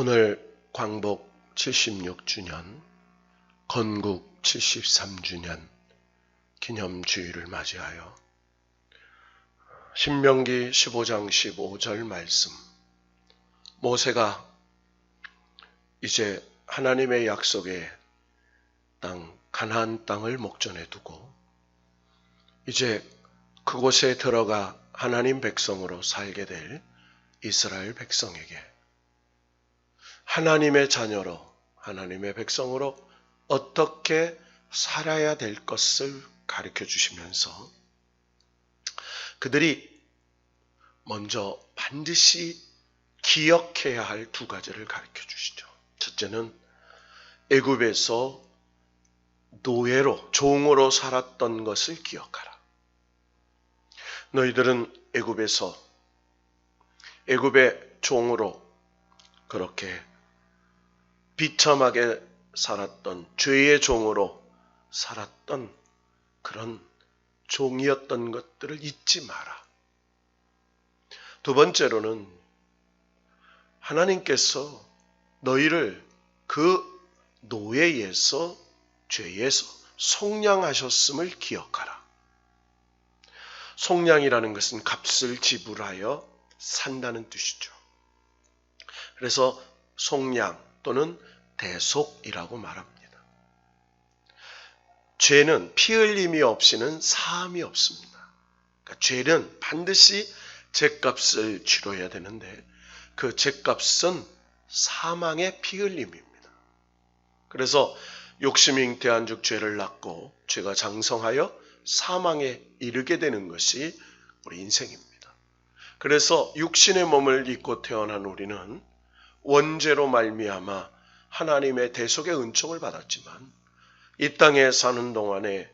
오늘 광복 76주년, 건국 73주년 기념주일을 맞이하여 신명기 15장 15절 말씀, 모세가 이제 하나님의 약속의 땅 가나안 땅을 목전에 두고 이제 그곳에 들어가 하나님 백성으로 살게 될 이스라엘 백성에게 하나님의 자녀로, 하나님의 백성으로 어떻게 살아야 될 것을 가르쳐 주시면서 그들이 먼저 반드시 기억해야 할 두 가지를 가르쳐 주시죠. 첫째는 애굽에서 노예로, 종으로 살았던 것을 기억하라. 너희들은 애굽의 종으로 그렇게 비참하게 살았던, 죄의 종으로 살았던 그런 종이었던 것들을 잊지 마라. 두 번째로는 하나님께서 너희를 그 노예에서, 죄에서 속량하셨음을 기억하라. 속량이라는 것은 값을 지불하여 산다는 뜻이죠. 그래서 속량 또는 대속이라고 말합니다. 죄는 피 흘림이 없이는 사함이 없습니다. 그러니까 죄는 반드시 죄값을 치러야 되는데 그 죄값은 사망의 피 흘림입니다. 그래서 욕심 잉태한 즉 죄를 낳고 죄가 장성하여 사망에 이르게 되는 것이 우리 인생입니다. 그래서 육신의 몸을 입고 태어난 우리는 원죄로 말미암아 하나님의 대속의 은총을 받았지만 이 땅에 사는 동안에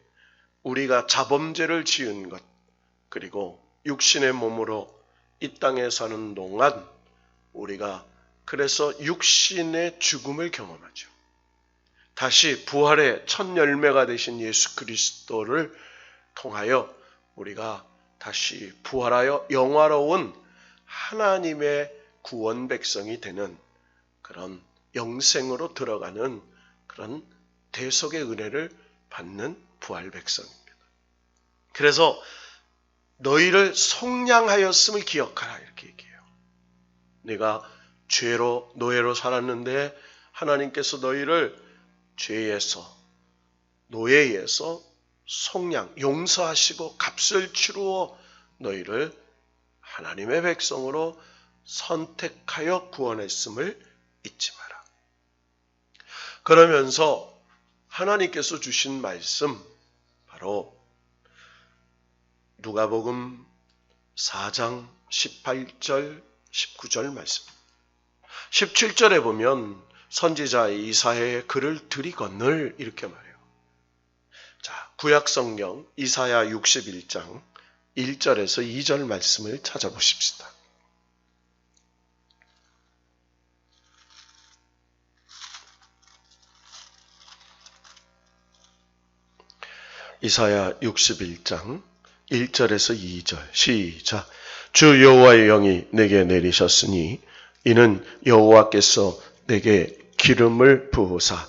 우리가 자범죄를 지은 것, 그리고 육신의 몸으로 이 땅에 사는 동안 우리가 그래서 육신의 죽음을 경험하죠. 다시 부활의 첫 열매가 되신 예수 그리스도를 통하여 우리가 다시 부활하여 영화로운 하나님의 구원 백성이 되는 그런 영생으로 들어가는 그런 대속의 은혜를 받는 부활 백성입니다. 그래서 너희를 속량하였음을 기억하라 이렇게 얘기해요. 네가 죄로 노예로 살았는데 하나님께서 너희를 죄에서, 노예에서 속량, 용서하시고 값을 치루어 너희를 하나님의 백성으로 선택하여 구원했음을 잊지 마라. 그러면서 하나님께서 주신 말씀, 바로 누가복음 4장 18절, 19절 말씀. 17절에 보면 선지자 이사야의 글을 들이건널 이렇게 말해요. 자, 구약성경 이사야 61장 1절에서 2절 말씀을 찾아보십시다. 이사야 61장 1절에서 2절 시작. 주 여호와의 영이 내게 내리셨으니 이는 여호와께서 내게 기름을 부으사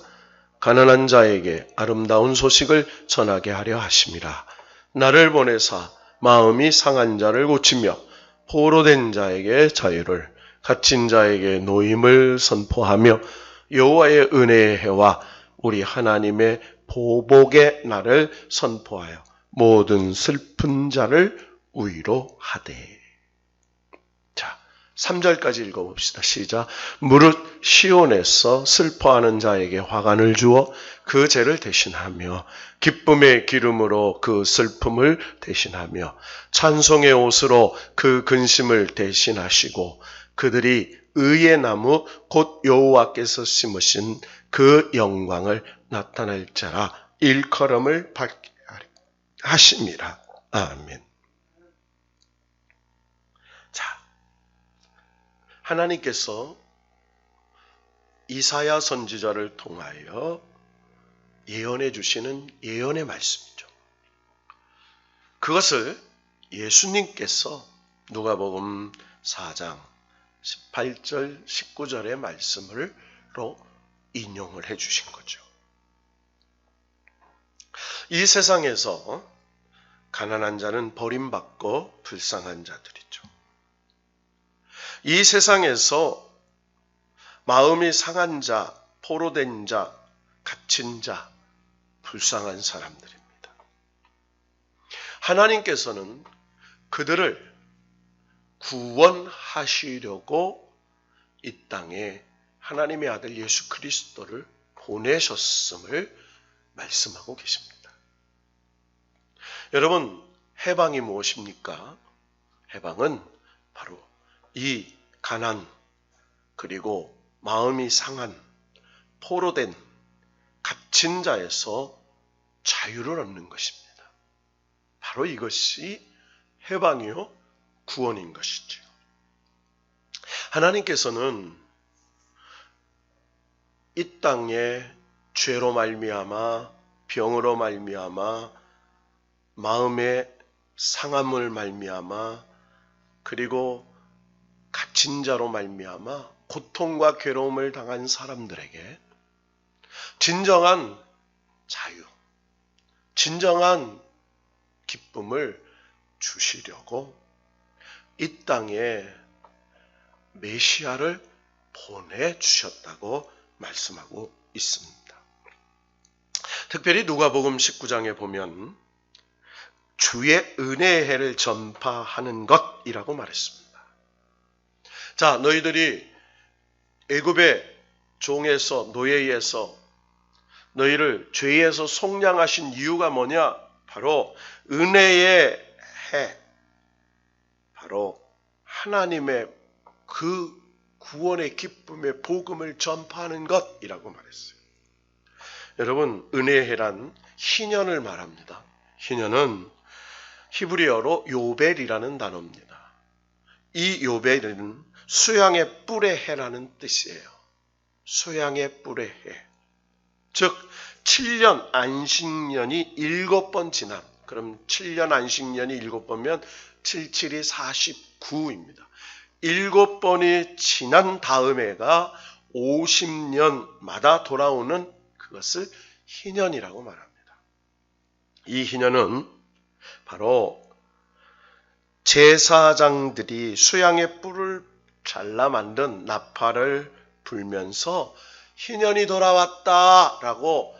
가난한 자에게 아름다운 소식을 전하게 하려 하심이라. 나를 보내사 마음이 상한 자를 고치며 포로된 자에게 자유를, 갇힌 자에게 노임을 선포하며 여호와의 은혜의 해와 우리 하나님의 보복의 날을 선포하여 모든 슬픈 자를 위로하되. 자, 3절까지 읽어봅시다. 시작. 무릇 시온에서 슬퍼하는 자에게 화관을 주어 그 죄를 대신하며 기쁨의 기름으로 그 슬픔을 대신하며 찬송의 옷으로 그 근심을 대신하시고 그들이 의의 나무 곧 여호와께서 심으신 그 영광을 나타낼 자라 일컬음을 받게 하심이라. 아멘. 자, 하나님께서 이사야 선지자를 통하여 예언해 주시는 예언의 말씀이죠. 그것을 예수님께서 누가복음 4장 18절, 19절의 말씀으로 인용을 해주신 거죠. 이 세상에서 가난한 자는 버림받고 불쌍한 자들이죠. 이 세상에서 마음이 상한 자, 포로된 자, 갇힌 자, 불쌍한 사람들입니다. 하나님께서는 그들을 구원하시려고 이 땅에 하나님의 아들 예수 그리스도를 보내셨음을 말씀하고 계십니다. 여러분, 해방이 무엇입니까? 해방은 바로 이 가난, 그리고 마음이 상한, 포로된, 갇힌 자에서 자유를 얻는 것입니다. 바로 이것이 해방이요 구원인 것이죠. 하나님께서는 이 땅에 죄로 말미암아, 병으로 말미암아, 마음의 상함을 말미암아, 그리고 갇힌 자로 말미암아 고통과 괴로움을 당한 사람들에게 진정한 자유, 진정한 기쁨을 주시려고 이 땅에 메시아를 보내주셨다고 말씀하고 있습니다. 특별히 누가복음 19장에 보면 주의 은혜의 해를 전파하는 것이라고 말했습니다. 자, 너희들이 애굽의 종에서, 노예에서 너희를 죄에서 속량하신 이유가 뭐냐? 바로 은혜의 해, 바로 하나님의 그 구원의 기쁨의 복음을 전파하는 것이라고 말했어요. 여러분, 은혜의 해란 희년을 말합니다. 희년은 히브리어로 요벨이라는 단어입니다. 이 요벨은 수양의 뿔의 해라는 뜻이에요. 수양의 뿔의 해. 즉 7년 안식년이 7번 지난, 그럼 7년 안식년이 7번이면 77이 49입니다. 7번이 지난 다음에가 50년마다 돌아오는 그것을 희년이라고 말합니다. 이 희년은 바로 제사장들이 수양의 뿔을 잘라 만든 나팔을 불면서 희년이 돌아왔다라고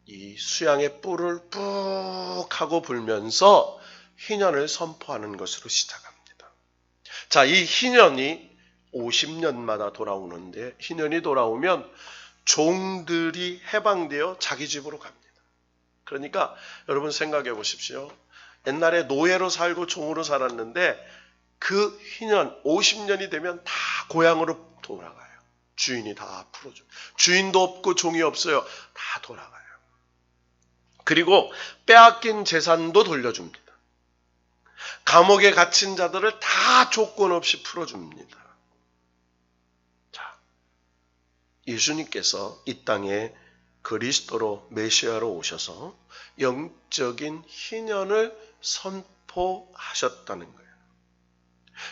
이 수양의 뿔을 뿍 하고 불면서 희년을 선포하는 것으로 시작합니다. 자, 이 희년이 50년마다 돌아오는데, 희년이 돌아오면 종들이 해방되어 자기 집으로 갑니다. 그러니까 여러분 생각해 보십시오. 옛날에 노예로 살고 종으로 살았는데 그 희년 50년이 되면 다 고향으로 돌아가요. 주인이 다 풀어줘요. 주인도 없고 종이 없어요. 다 돌아가요. 그리고 빼앗긴 재산도 돌려줍니다. 감옥에 갇힌 자들을 다 조건 없이 풀어줍니다. 자, 예수님께서 이 땅에 그리스도로 메시아로 오셔서 영적인 희년을 선포하셨다는 거예요.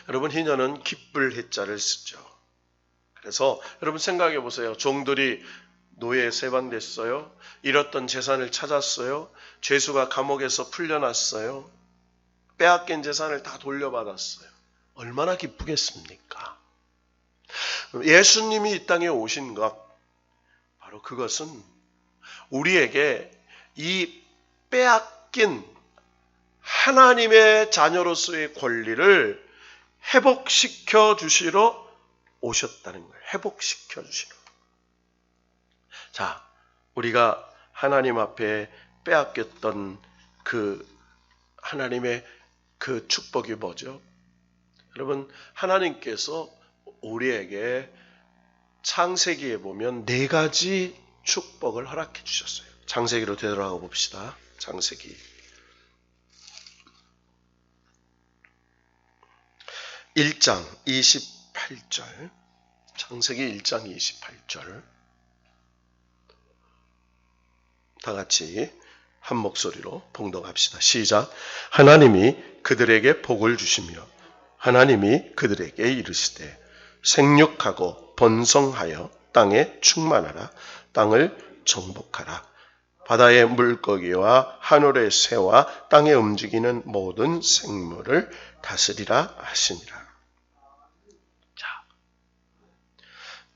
여러분, 희년은 기쁠 해자를 쓰죠. 그래서 여러분 생각해 보세요. 종들이 노예에 세방됐어요. 잃었던 재산을 찾았어요. 죄수가 감옥에서 풀려났어요. 빼앗긴 재산을 다 돌려받았어요. 얼마나 기쁘겠습니까? 예수님이 이 땅에 오신 것, 바로 그것은 우리에게 이 빼앗긴 하나님의 자녀로서의 권리를 회복시켜 주시러 오셨다는 거예요. 회복시켜 주시러. 자, 우리가 하나님 앞에 빼앗겼던 그 하나님의 그 축복이 뭐죠? 여러분, 하나님께서 우리에게 창세기에 보면 4가지 축복을 허락해 주셨어요. 창세기로 되돌아가 봅시다. 창세기 1장 28절. 창세기 1장 28절. 다 같이 한 목소리로 봉독합시다. 시작. 하나님이 그들에게 복을 주시며 하나님이 그들에게 이르시되 생육하고 번성하여 땅에 충만하라. 땅을 정복하라. 바다의 물고기와 하늘의 새와 땅에 움직이는 모든 생물을 다스리라 하시니라. 자,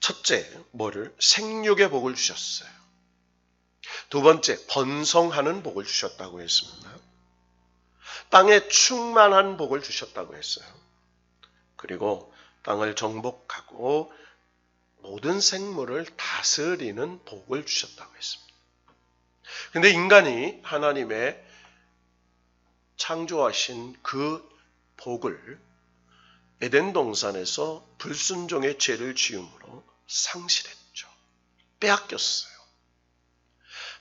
첫째, 뭐를? 생육의 복을 주셨어요. 두 번째, 번성하는 복을 주셨다고 했습니다. 땅에 충만한 복을 주셨다고 했어요. 그리고 땅을 정복하고 모든 생물을 다스리는 복을 주셨다고 했습니다. 근데 인간이 하나님의 창조하신 그 복을 에덴 동산에서 불순종의 죄를 지음으로 상실했죠. 빼앗겼어요.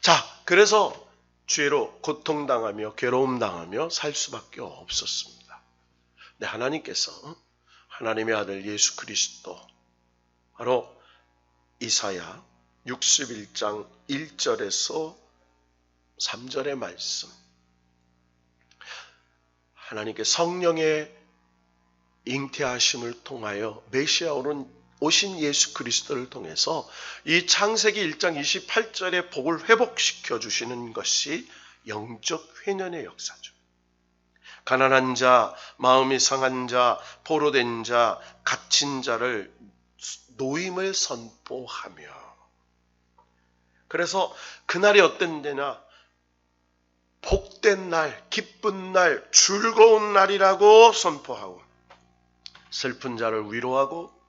자, 그래서 죄로 고통당하며 괴로움당하며 살 수밖에 없었습니다. 근데 하나님께서 하나님의 아들 예수 그리스도, 바로 이사야 61장 1절에서 3절의 말씀, 하나님께 성령의 잉태하심을 통하여 메시아로 오신 예수 그리스도를 통해서 이 창세기 1장 28절의 복을 회복시켜 주시는 것이 영적 회년의 역사죠. 가난한 자, 마음이 상한 자, 포로된 자, 갇힌 자를 노임을 선포하며, 그래서 그날이 어떤 데나 복된 날, 기쁜 날, 즐거운 날이라고 선포하고, 슬픈 자를 위로하고,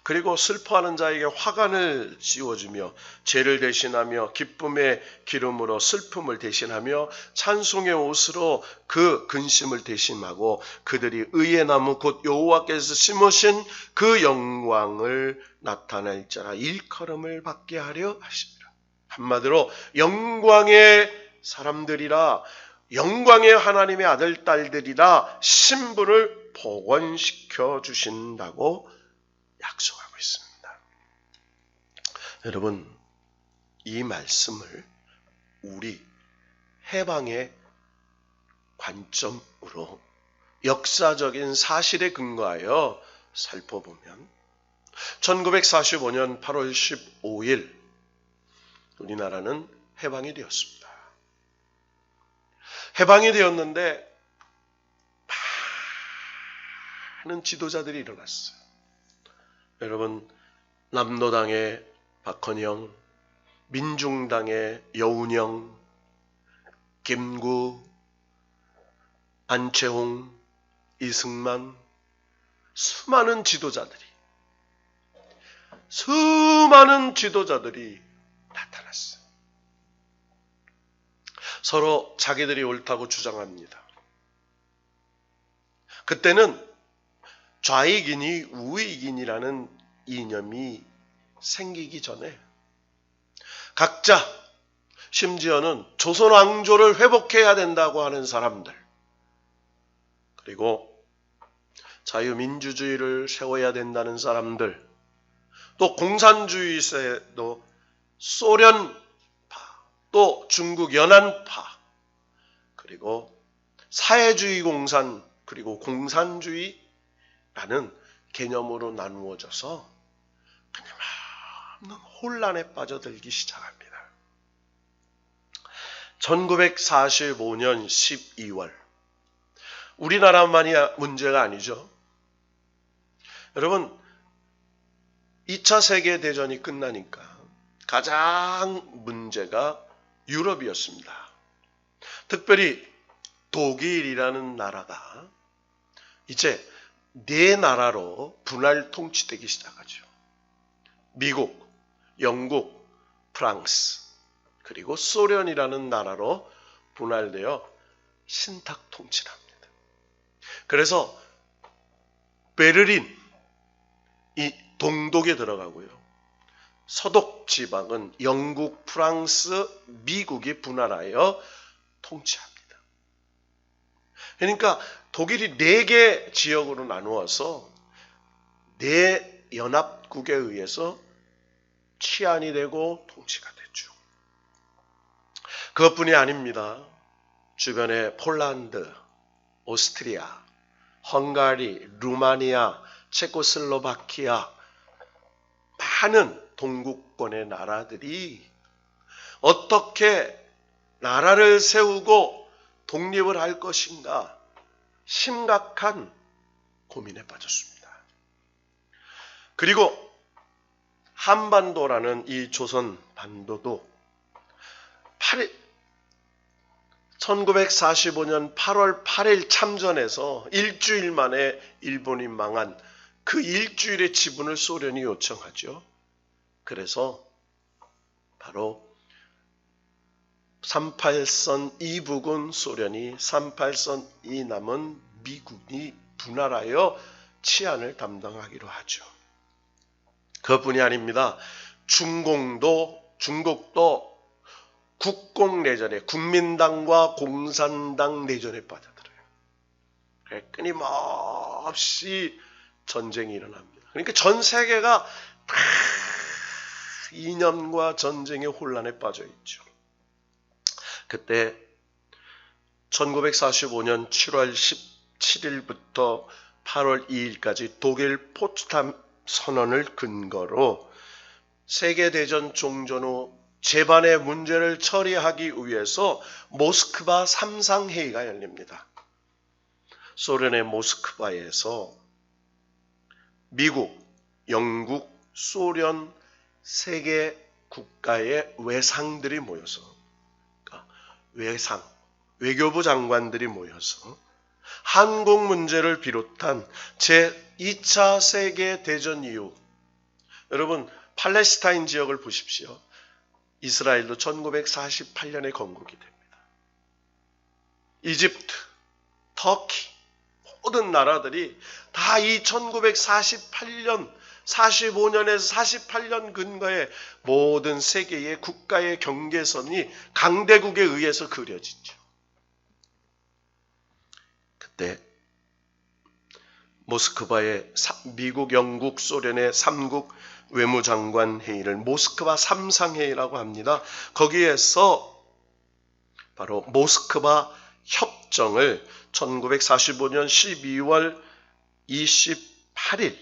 그리고 슬퍼하는 자에게 화관을 씌워주며 죄를 대신하며 기쁨의 기름으로 슬픔을 대신하며 찬송의 옷으로 그 근심을 대신하고 그들이 의의 나무 곧 여호와께서 심으신 그 영광을 나타낼 자라 일컬음을 받게 하려 하십니다. 한마디로 영광의 사람들이라, 영광의 하나님의 아들 딸들이라 신분을 복원시켜 주신다고 약속하고 있습니다. 여러분, 이 말씀을 우리 해방의 관점으로 역사적인 사실에 근거하여 살펴보면 1945년 8월 15일 우리나라는 해방이 되었습니다. 해방이 되었는데 많은 지도자들이 일어났어요. 여러분, 남노당의 박헌영, 민중당의 여운형, 김구, 안채홍, 이승만, 수많은 지도자들이 나타났어요. 서로 자기들이 옳다고 주장합니다. 그때는 좌익이니 우익이니라는 이념이 생기기 전에 각자, 심지어는 조선 왕조를 회복해야 된다고 하는 사람들, 그리고 자유민주주의를 세워야 된다는 사람들, 또 공산주의세도 소련파, 또 중국 연안파, 그리고 사회주의 공산, 그리고 공산주의라는 개념으로 나누어져서 끊임없는 혼란에 빠져들기 시작합니다. 1945년 12월, 우리나라만이 문제가 아니죠. 여러분, 2차 세계대전이 끝나니까 가장 문제가 유럽이었습니다. 특별히 독일이라는 나라가 이제 네 나라로 분할 통치되기 시작하죠. 미국, 영국, 프랑스, 그리고 소련이라는 나라로 분할되어 신탁 통치를 합니다. 그래서 베를린, 이 동독에 들어가고요. 서독 지방은 영국, 프랑스, 미국이 분할하여 통치합니다. 그러니까 독일이 4개 지역으로 나누어서 4 연합국에 의해서 치안이 되고 통치가 됐죠. 그것뿐이 아닙니다. 주변에 폴란드, 오스트리아, 헝가리, 루마니아, 체코슬로바키아, 많은 동구권의 나라들이 어떻게 나라를 세우고 독립을 할 것인가 심각한 고민에 빠졌습니다. 그리고 한반도라는 이 조선 반도도 1945년 8월 8일 참전에서 일주일 만에 일본이 망한 그 일주일의 지분을 소련이 요청하죠. 그래서 바로 38선 이북은 소련이, 38선 이남은 미군이 분할하여 치안을 담당하기로 하죠. 그뿐이 아닙니다. 중국도 국공내전에, 국민당과 공산당 내전에 빠져들어요. 끊임없이 전쟁이 일어납니다. 그러니까 전 세계가 다 이념과 전쟁의 혼란에 빠져 있죠. 그때 1945년 7월 17일부터 8월 2일까지 독일 포츠담 선언을 근거로 세계대전 종전 후 재반의 문제를 처리하기 위해서 모스크바 3상회의가 열립니다. 소련의 모스크바에서 미국, 영국, 소련 세계 국가의 외상들이 모여서, 외교부 장관들이 모여서 한국 문제를 비롯한 제2차 세계대전 이후, 여러분 팔레스타인 지역을 보십시오. 이스라엘도 1948년에 건국이 됩니다. 이집트, 터키, 모든 나라들이 다 이 1948년, 45년에서 48년 근거에 모든 세계의 국가의 경계선이 강대국에 의해서 그려지죠. 그때 모스크바의 미국, 영국, 소련의 3국 외무장관 회의를 모스크바 3상회의라고 합니다. 거기에서 바로 모스크바 협정을 1945년 12월 28일,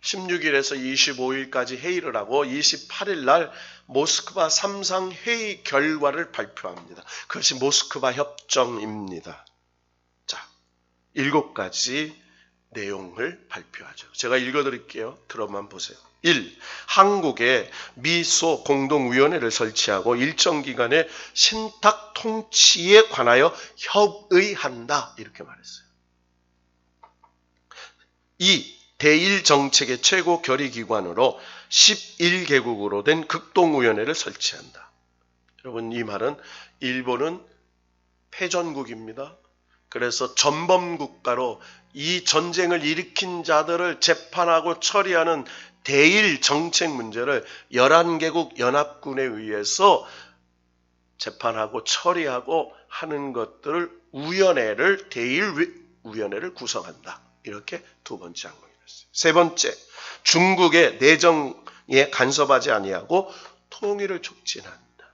16일에서 25일까지 회의를 하고 28일 날 모스크바 3상회의 결과를 발표합니다. 그것이 모스크바 협정입니다. 자, 7가지 내용을 발표하죠. 제가 읽어드릴게요. 들어만 보세요. 1. 한국에 미소 공동위원회를 설치하고 일정 기간의 신탁 통치에 관하여 협의한다. 이렇게 말했어요. 2. 대일 정책의 최고 결의기관으로 11개국으로 된 극동위원회를 설치한다. 여러분, 이 말은 일본은 패전국입니다. 그래서 전범국가로 이 전쟁을 일으킨 자들을 재판하고 처리하는 대일 정책 문제를 11개국 연합군에 의해서 재판하고 처리하고 하는 것들을 대일위원회를 구성한다. 이렇게 두 번째 항목이 됐어요. 세 번째, 중국의 내정에 간섭하지 아니하고 통일을 촉진한다.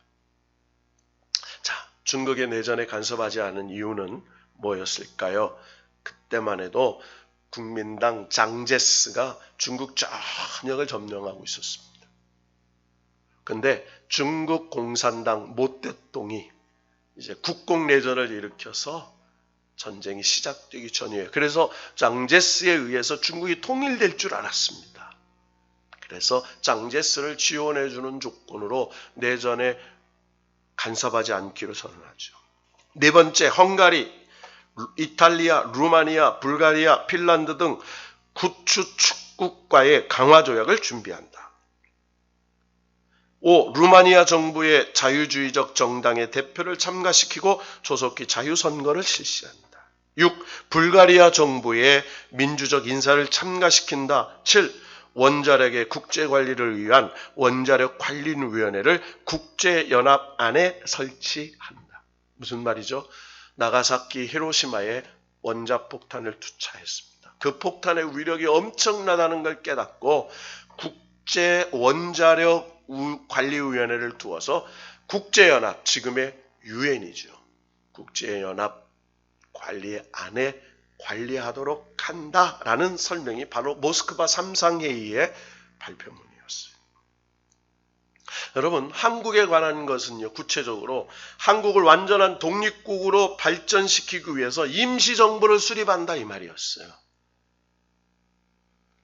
자, 중국의 내전에 간섭하지 않은 이유는 뭐였을까요? 그때만 해도 국민당 장제스가 중국 전역을 점령하고 있었습니다. 그런데 중국 공산당 모택동이 이제 국공내전을 일으켜서 전쟁이 시작되기 전이에요. 그래서 장제스에 의해서 중국이 통일될 줄 알았습니다. 그래서 장제스를 지원해주는 조건으로 내전에 간섭하지 않기로 선언하죠. 네 번째, 헝가리, 이탈리아, 루마니아, 불가리아, 핀란드 등 구축국과의 강화 조약을 준비한다. 5. 루마니아 정부의 자유주의적 정당의 대표를 참가시키고 조속히 자유선거를 실시한다. 6. 불가리아 정부의 민주적 인사를 참가시킨다. 7. 원자력의 국제관리를 위한 원자력관리위원회를 국제연합 안에 설치한다. 무슨 말이죠? 나가사키, 히로시마에 원자폭탄을 투차했습니다. 그 폭탄의 위력이 엄청나다는 걸 깨닫고 국제원자력관리위원회를 두어서 국제연합, 지금의 유엔이죠. 국제연합 관리 안에 관리하도록 한다라는 설명이 바로 모스크바 삼상회의의 발표문이었어요. 여러분, 한국에 관한 것은요, 구체적으로 한국을 완전한 독립국으로 발전시키기 위해서 임시정부를 수립한다 이 말이었어요.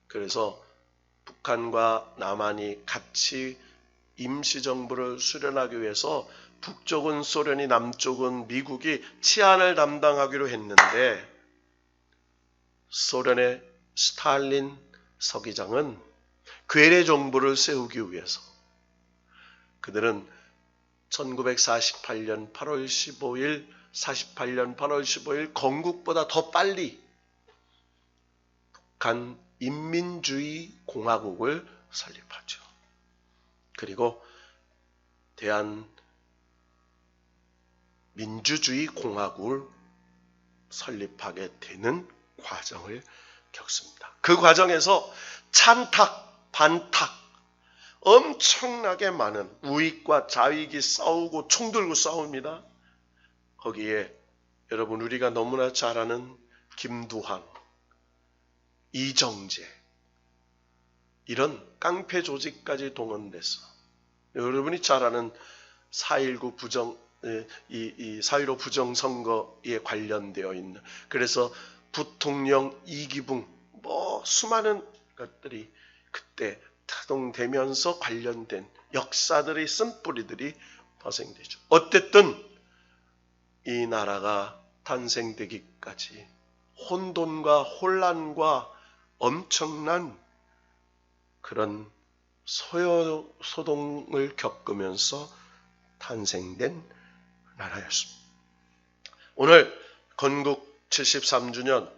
그래서 북한과 남한이 같이 임시정부를 수련하기 위해서 북쪽은 소련이, 남쪽은 미국이 치안을 담당하기로 했는데, 소련의 스탈린 서기장은 괴뢰 정부를 세우기 위해서 그들은 1948년 8월 15일 건국보다 더 빨리 북한 인민주의 공화국을 설립하죠. 그리고 대한민주주의 공화국을 설립하게 되는 과정을 겪습니다. 그 과정에서 찬탁, 반탁, 엄청나게 많은 우익과 좌익이 싸우고 총 들고 싸웁니다. 거기에 여러분 우리가 너무나 잘 아는 김두한, 이정재 이런 깡패 조직까지 동원돼서 여러분이 잘 아는 4.19 4.15 부정선거에 관련되어 있는, 그래서 부통령 이기붕 수많은 것들이 그때 타동되면서 관련된 역사들의 쓴뿌리들이 발생되죠. 어쨌든 이 나라가 탄생되기까지 혼돈과 혼란과 엄청난 그런 소동을 겪으면서 탄생된 나라였습니다. 오늘 건국 73주년,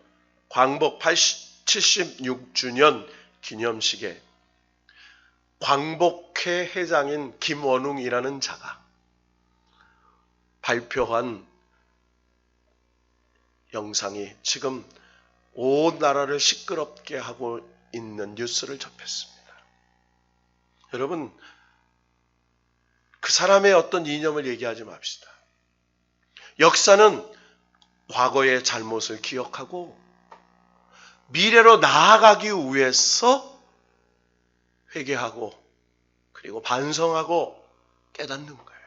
광복 76주년 기념식에 광복회 회장인 김원웅이라는 자가 발표한 영상이 지금 온 나라를 시끄럽게 하고 있는 뉴스를 접했습니다. 여러분, 그 사람의 어떤 이념을 얘기하지 맙시다. 역사는 과거의 잘못을 기억하고 미래로 나아가기 위해서 회개하고 그리고 반성하고 깨닫는 거예요.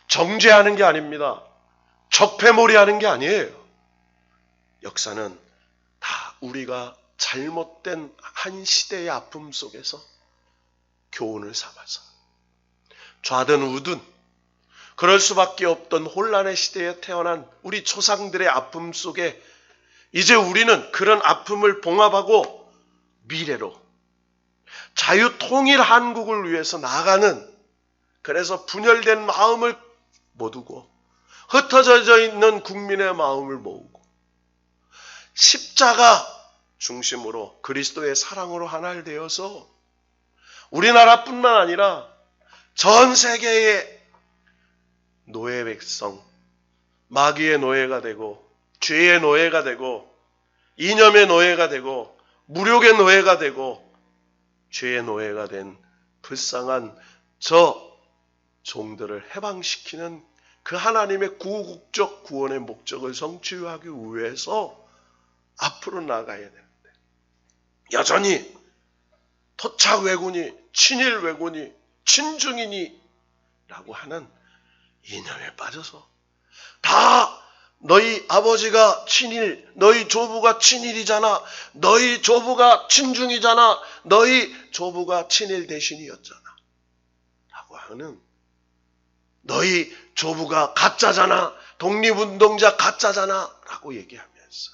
정죄하는 게 아닙니다. 적폐몰이하는 게 아니에요. 역사는 다 우리가 잘못된 한 시대의 아픔 속에서 교훈을 삼아서 좌든 우든 그럴 수밖에 없던 혼란의 시대에 태어난 우리 조상들의 아픔 속에 이제 우리는 그런 아픔을 봉합하고 미래로 자유 통일 한국을 위해서 나아가는, 그래서 분열된 마음을 모두고 흩어져 있는 국민의 마음을 모으고 십자가 중심으로 그리스도의 사랑으로 하나를 되어서 우리나라뿐만 아니라 전 세계의 노예 백성, 마귀의 노예가 되고 죄의 노예가 되고 이념의 노예가 되고 무력의 노예가 되고 죄의 노예가 된 불쌍한 저 종들을 해방시키는 그 하나님의 구국적 구원의 목적을 성취하기 위해서 앞으로 나가야 되는데 여전히 토착 왜군이, 친일 왜군이, 친중인이 라고 하는 이념에 빠져서 다 너희 아버지가 친일, 너희 조부가 친일이잖아, 너희 조부가 친중이잖아, 너희 조부가 친일 대신이었잖아 라고 하는, 너희 조부가 가짜잖아, 독립운동자 가짜잖아 라고 얘기하면서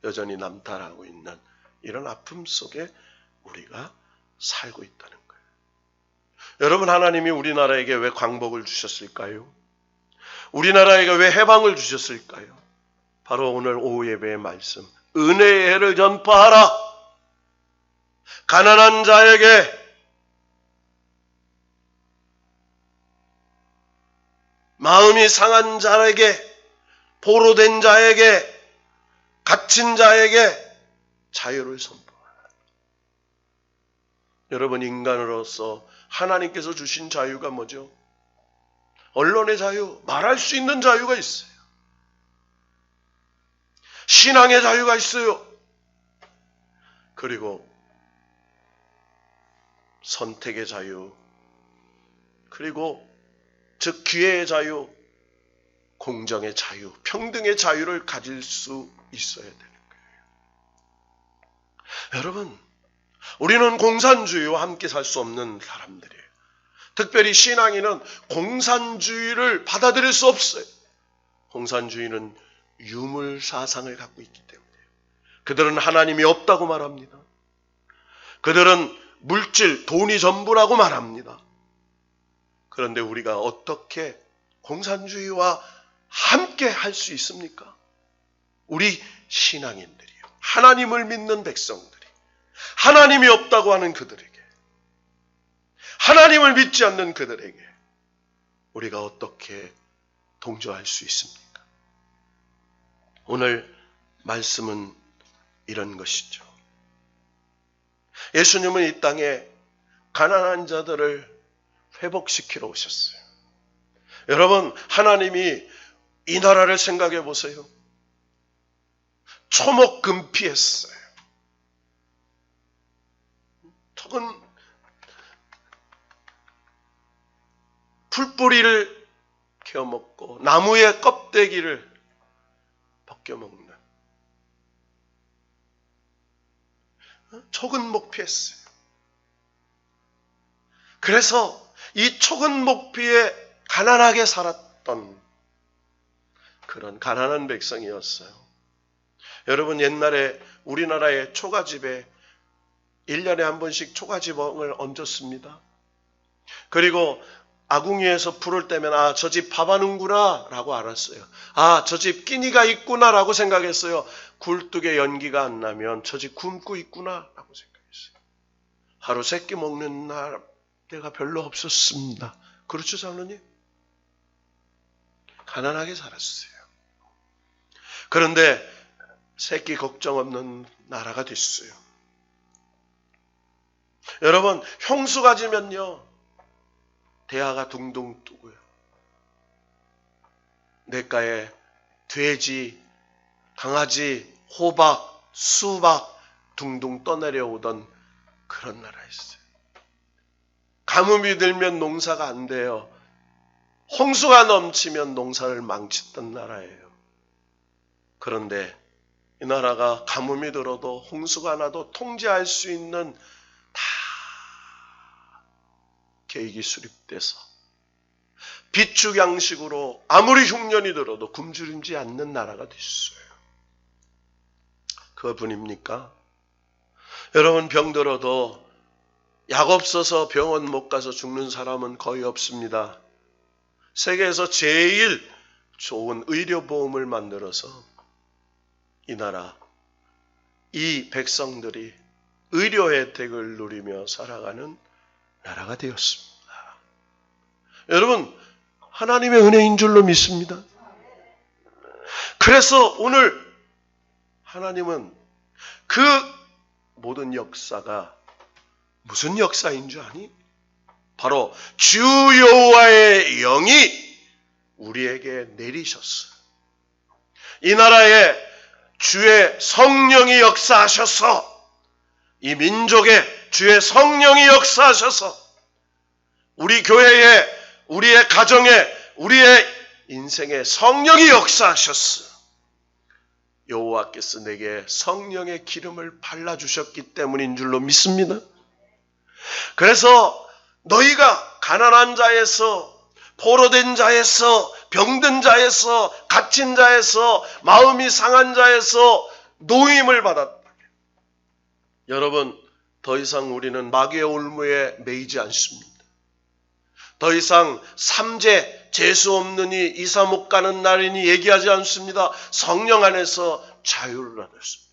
여전히 남탈하고 있는 이런 아픔 속에 우리가 살고 있다는 거예요. 여러분, 하나님이 우리나라에게 왜 광복을 주셨을까요? 우리나라에게 왜 해방을 주셨을까요? 바로 오늘 오후 예배의 말씀, 은혜의 해를 전파하라. 가난한 자에게, 마음이 상한 자에게, 포로된 자에게, 갇힌 자에게 자유를 선포하라. 여러분, 인간으로서 하나님께서 주신 자유가 뭐죠? 언론의 자유, 말할 수 있는 자유가 있어요. 신앙의 자유가 있어요. 그리고 선택의 자유, 그리고 즉 기회의 자유, 공정의 자유, 평등의 자유를 가질 수 있어야 되는 거예요. 여러분, 우리는 공산주의와 함께 살 수 없는 사람들이에요. 특별히 신앙인은 공산주의를 받아들일 수 없어요. 공산주의는 유물 사상을 갖고 있기 때문에 그들은 하나님이 없다고 말합니다. 그들은 물질, 돈이 전부라고 말합니다. 그런데 우리가 어떻게 공산주의와 함께 할 수 있습니까? 우리 신앙인들이요, 하나님을 믿는 백성들이, 하나님이 없다고 하는 그들에게, 하나님을 믿지 않는 그들에게 우리가 어떻게 동조할 수 있습니까? 오늘 말씀은 이런 것이죠. 예수님은 이 땅에 가난한 자들을 회복시키러 오셨어요. 여러분, 하나님이 이 나라를 생각해 보세요. 초목금피했어요. 턱은 풀뿌리를 베어먹고 나무의 껍데기를 벗겨먹는 초근목피했어요. 그래서 이 초근목피에 가난하게 살았던 그런 가난한 백성이었어요. 여러분, 옛날에 우리나라의 초가집에 1년에 한 번씩 초가지봉을 얹었습니다. 그리고 아궁이에서 불을 떼면 저 집 밥 하는구나 라고 알았어요. 저 집 끼니가 있구나 라고 생각했어요. 굴뚝에 연기가 안 나면 저 집 굶고 있구나 라고 생각했어요. 하루 세끼 먹는 날 때가 별로 없었습니다. 그렇죠, 장로님? 가난하게 살았어요. 그런데 세끼 걱정 없는 나라가 됐어요. 여러분, 홍수가 지면요, 대하가 둥둥 뜨고요, 냇가에 돼지, 강아지, 호박, 수박 둥둥 떠내려오던 그런 나라였어요. 가뭄이 들면 농사가 안 돼요. 홍수가 넘치면 농사를 망쳤던 나라예요. 그런데 이 나라가 가뭄이 들어도 홍수가 나도 통제할 수 있는 다 계획이 수립돼서 비축 양식으로 아무리 흉년이 들어도 굶주리지 않는 나라가 됐어요. 그분입니까? 여러분, 병들어도 약 없어서 병원 못 가서 죽는 사람은 거의 없습니다. 세계에서 제일 좋은 의료보험을 만들어서 이 나라, 이 백성들이 의료 혜택을 누리며 살아가는 나라가 되었습니다. 여러분, 하나님의 은혜인 줄로 믿습니다. 그래서 오늘 하나님은 그 모든 역사가 무슨 역사인 줄 아니? 바로 주 여호와의 영이 우리에게 내리셨어요. 이 나라에 주의 성령이 역사하셔서, 이 민족에 주의 성령이 역사하셔서 우리 교회에, 우리의 가정에, 우리의 인생에 성령이 역사하셨어. 여호와께서 내게 성령의 기름을 발라주셨기 때문인 줄로 믿습니다. 그래서 너희가 가난한 자에서, 포로된 자에서, 병든 자에서, 갇힌 자에서, 마음이 상한 자에서 노임을 받았다. 여러분, 더 이상 우리는 마귀의 올무에 매이지 않습니다. 더 이상 삼재, 재수 없느니 이사 못 가는 날이니 얘기하지 않습니다. 성령 안에서 자유를 얻었습니다.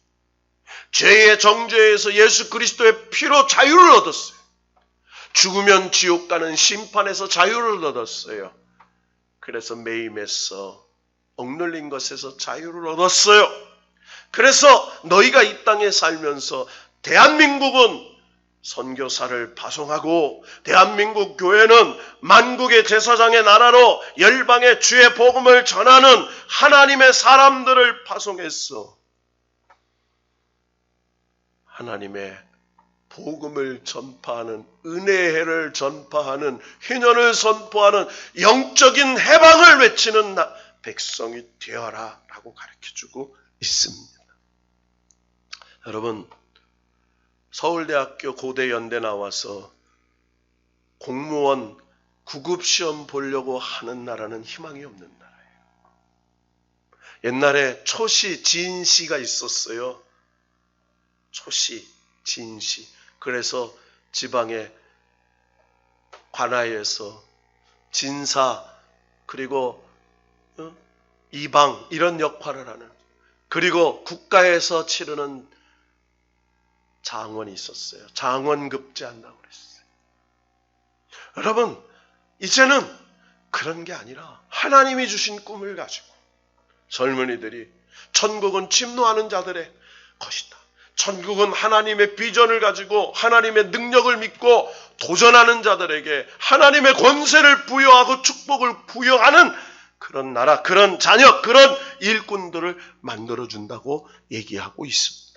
죄의 정죄에서 예수 그리스도의 피로 자유를 얻었어요. 죽으면 지옥 가는 심판에서 자유를 얻었어요. 그래서 매임에서, 억눌린 것에서 자유를 얻었어요. 그래서 너희가 이 땅에 살면서 대한민국은 선교사를 파송하고, 대한민국 교회는 만국의 제사장의 나라로 열방의 주의 복음을 전하는 하나님의 사람들을 파송했어. 하나님의 복음을 전파하는, 은혜의 해를 전파하는, 희년을 선포하는 영적인 해방을 외치는 백성이 되어라 라고 가르쳐주고 있습니다. 여러분, 서울대학교 고대연대 나와서 공무원 구급시험 보려고 하는 나라는 희망이 없는 나라예요. 옛날에 초시, 진시가 있었어요. 초시, 진시. 그래서 지방의 관아에서 진사, 그리고 이방 이런 역할을 하는, 그리고 국가에서 치르는 장원이 있었어요. 장원급제한다고 그랬어요. 여러분, 이제는 그런 게 아니라 하나님이 주신 꿈을 가지고 젊은이들이 천국은 침노하는 자들의 것이다. 천국은 하나님의 비전을 가지고 하나님의 능력을 믿고 도전하는 자들에게 하나님의 권세를 부여하고 축복을 부여하는 그런 나라, 그런 자녀, 그런 일꾼들을 만들어준다고 얘기하고 있습니다.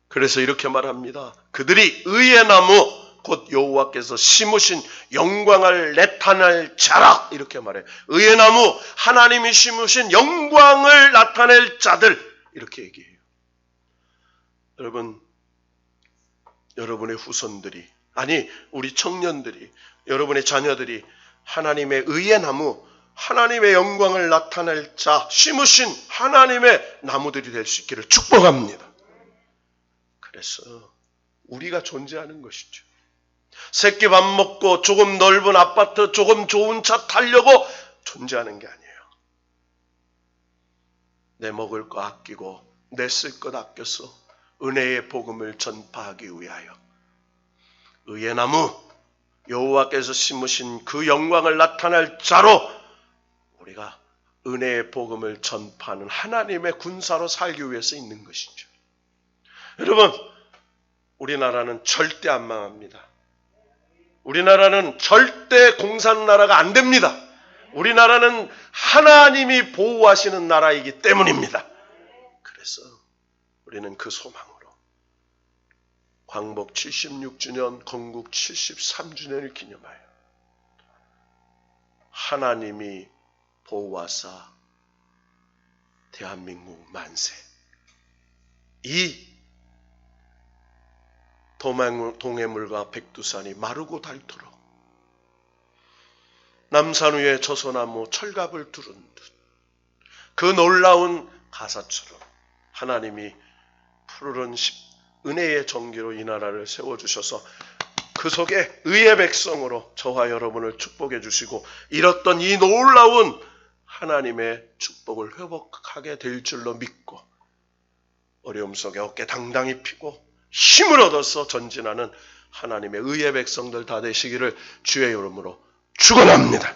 그래서 이렇게 말합니다. 그들이 의의 나무, 곧 여호와께서 심으신 영광을 나타낼 자라, 이렇게 말해요. 의의 나무, 하나님이 심으신 영광을 나타낼 자들, 이렇게 얘기해요. 여러분, 여러분의 후손들이, 아니 우리 청년들이, 여러분의 자녀들이 하나님의 의의 나무, 하나님의 영광을 나타낼 자, 심으신 하나님의 나무들이 될 수 있기를 축복합니다. 그래서 우리가 존재하는 것이죠. 새끼 밥 먹고 조금 넓은 아파트, 조금 좋은 차 타려고 존재하는 게 아니에요. 내 먹을 거 아끼고 내 쓸 것 아껴서 은혜의 복음을 전파하기 위하여 의의 나무, 여호와께서 심으신 그 영광을 나타낼 자로 우리가 은혜의 복음을 전파하는 하나님의 군사로 살기 위해서 있는 것이죠. 여러분, 우리나라는 절대 안 망합니다. 우리나라는 절대 공산나라가 안 됩니다. 우리나라는 하나님이 보호하시는 나라이기 때문입니다. 그래서 우리는 그 소망으로 광복 76주년, 건국 73주년을 기념하여 하나님이 보호하사 대한민국 만세, 이 동해물과 백두산이 마르고 닳도록 남산 위에 저소나무 철갑을 두른 듯 그 놀라운 가사처럼 하나님이 푸르른 은혜의 정기로 이 나라를 세워주셔서 그 속에 의의 백성으로 저와 여러분을 축복해 주시고 이뤘던 이 놀라운 하나님의 축복을 회복하게 될 줄로 믿고 어려움 속에 어깨 당당히 펴고 힘을 얻어서 전진하는 하나님의 의의 백성들 다 되시기를 주의 이름으로 축원합니다.